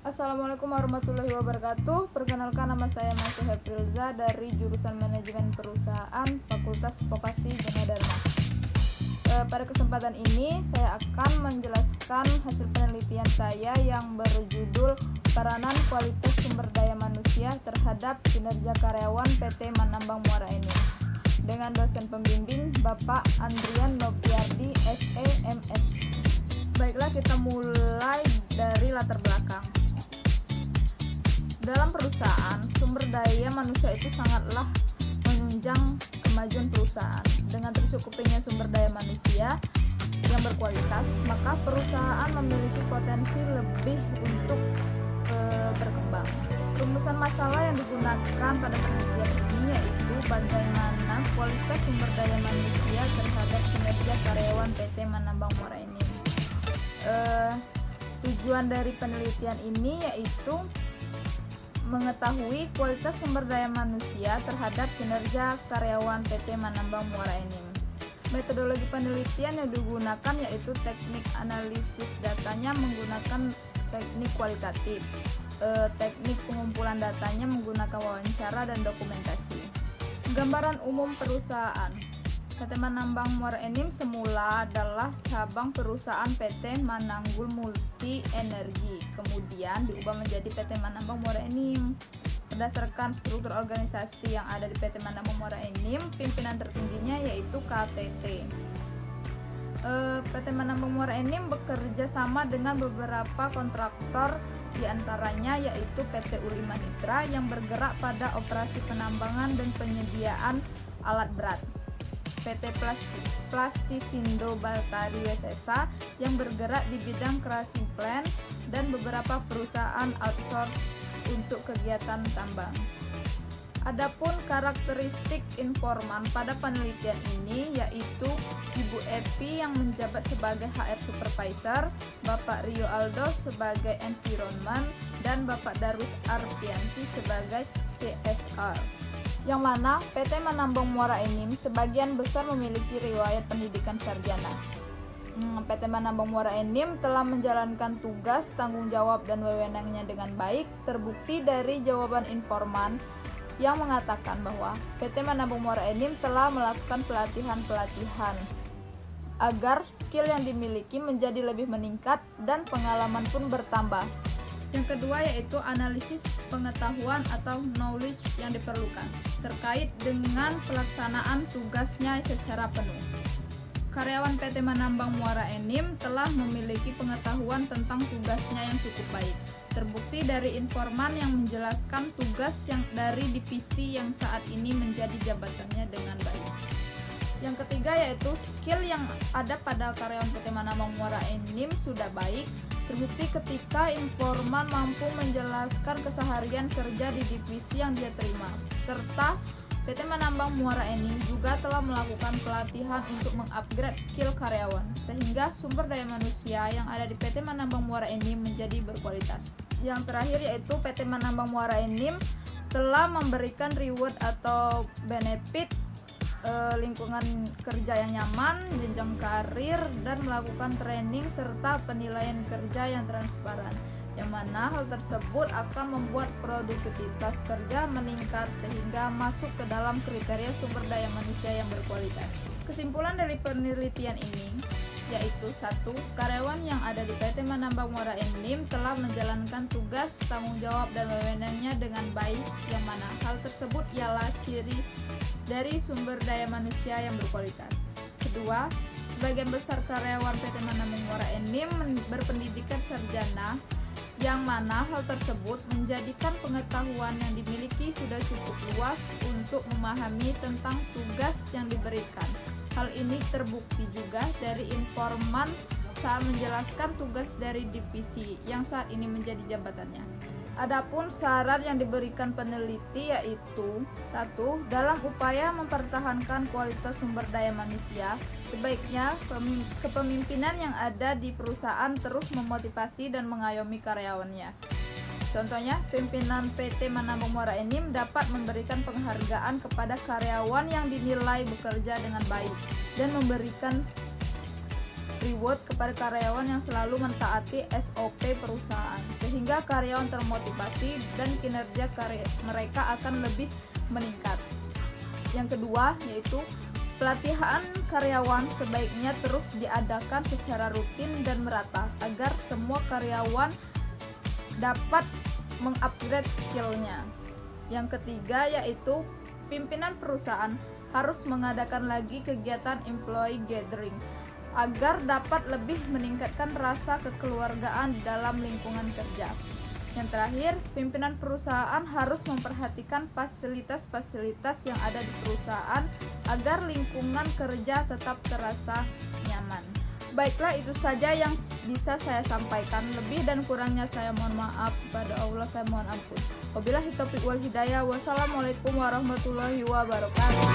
Assalamualaikum warahmatullahi wabarakatuh. Perkenalkan, nama saya Masih Heprilza dari jurusan Manajemen Perusahaan Fakultas Vokasi Gunadarma. Pada kesempatan ini saya akan menjelaskan hasil penelitian saya yang berjudul Peranan Kualitas Sumber Daya Manusia terhadap Kinerja Karyawan PT Manambang Muara Enim dengan dosen pembimbing Bapak Andrian Noviardi SE MS. Baiklah, kita mulai dari latar belakang. Dalam perusahaan, sumber daya manusia itu sangatlah menunjang kemajuan perusahaan. Dengan tercukupinya sumber daya manusia yang berkualitas, maka perusahaan memiliki potensi lebih untuk berkembang. Rumusan masalah yang digunakan pada penelitian ini yaitu bagaimana kualitas sumber daya manusia terhadap kinerja karyawan PT Manambang Muara Enim. Tujuan dari penelitian ini yaitu mengetahui kualitas sumber daya manusia terhadap kinerja karyawan PT Manambang Muara Enim. Metodologi penelitian yang digunakan yaitu teknik analisis datanya menggunakan teknik kualitatif. Teknik pengumpulan datanya menggunakan wawancara dan dokumentasi. Gambaran umum perusahaan. PT Manambang Muara Enim semula adalah cabang perusahaan PT Mananggul Multi Energi, kemudian diubah menjadi PT Manambang Muara Enim. Berdasarkan struktur organisasi yang ada di PT Manambang Muara Enim, pimpinan tertingginya yaitu KTT. PT Manambang Muara Enim bekerja sama dengan beberapa kontraktor, diantaranya yaitu PT Ulima Nitra yang bergerak pada operasi penambangan dan penyediaan alat berat, PT Plastisindo Baltari Wesesa yang bergerak di bidang crushing plant, dan beberapa perusahaan outsource untuk kegiatan tambang. Adapun karakteristik informan pada penelitian ini yaitu Ibu Epi yang menjabat sebagai HR Supervisor, Bapak Rio Aldo sebagai Environment, dan Bapak Darwis Arfiansi sebagai CSR. Yang mana PT Manambang Muara Enim sebagian besar memiliki riwayat pendidikan sarjana. PT Manambang Muara Enim telah menjalankan tugas, tanggung jawab, dan wewenangnya dengan baik, terbukti dari jawaban informan yang mengatakan bahwa PT Manambang Muara Enim telah melakukan pelatihan-pelatihan agar skill yang dimiliki menjadi lebih meningkat dan pengalaman pun bertambah. Yang kedua yaitu analisis pengetahuan atau knowledge yang diperlukan terkait dengan pelaksanaan tugasnya secara penuh. Karyawan PT Manambang Muara Enim telah memiliki pengetahuan tentang tugasnya yang cukup baik. Terbukti dari informan yang menjelaskan tugas yang dari divisi yang saat ini menjadi jabatannya dengan baik. Yang ketiga yaitu skill yang ada pada karyawan PT Manambang Muara Enim sudah baik. Terbukti ketika informan mampu menjelaskan keseharian kerja di divisi yang dia terima, serta PT Manambang Muara Enim juga telah melakukan pelatihan untuk mengupgrade skill karyawan, sehingga sumber daya manusia yang ada di PT Manambang Muara Enim menjadi berkualitas. Yang terakhir yaitu PT Manambang Muara Enim telah memberikan reward atau benefit lingkungan kerja yang nyaman, jenjang karir, dan melakukan training serta penilaian kerja yang transparan, yang mana hal tersebut akan membuat produktivitas kerja meningkat sehingga masuk ke dalam kriteria sumber daya manusia yang berkualitas. Kesimpulan dari penelitian ini yaitu 1. Karyawan yang ada di PT Manambang Muara Enim telah menjalankan tugas, tanggung jawab, dan wewenangnya dengan baik, yang mana hal tersebut ialah ciri dari sumber daya manusia yang berkualitas. Kedua, sebagian besar karyawan PT Manambang Muara Enim berpendidikan sarjana, yang mana hal tersebut menjadikan pengetahuan yang dimiliki sudah cukup luas untuk memahami tentang tugas yang diberikan. Hal ini terbukti juga dari informan saat menjelaskan tugas dari divisi yang saat ini menjadi jabatannya. Adapun saran yang diberikan peneliti yaitu 1. Dalam upaya mempertahankan kualitas sumber daya manusia, sebaiknya kepemimpinan yang ada di perusahaan terus memotivasi dan mengayomi karyawannya. Contohnya, pimpinan PT Manambang Muara Enim dapat memberikan penghargaan kepada karyawan yang dinilai bekerja dengan baik dan memberikan reward kepada karyawan yang selalu mentaati SOP perusahaan, sehingga karyawan termotivasi dan kinerja mereka akan lebih meningkat. Yang kedua yaitu pelatihan karyawan sebaiknya terus diadakan secara rutin dan merata agar semua karyawan dapat mengupgrade skillnya. Yang ketiga yaitu pimpinan perusahaan harus mengadakan lagi kegiatan employee gathering agar dapat lebih meningkatkan rasa kekeluargaan di dalam lingkungan kerja. Yang terakhir, pimpinan perusahaan harus memperhatikan fasilitas-fasilitas yang ada di perusahaan agar lingkungan kerja tetap terasa nyaman. Baiklah, itu saja yang bisa saya sampaikan. Lebih dan kurangnya saya mohon maaf. Kepada Allah saya mohon ampun. Wabillahi taufiq wal hidayah. Wassalamualaikum warahmatullahi wabarakatuh.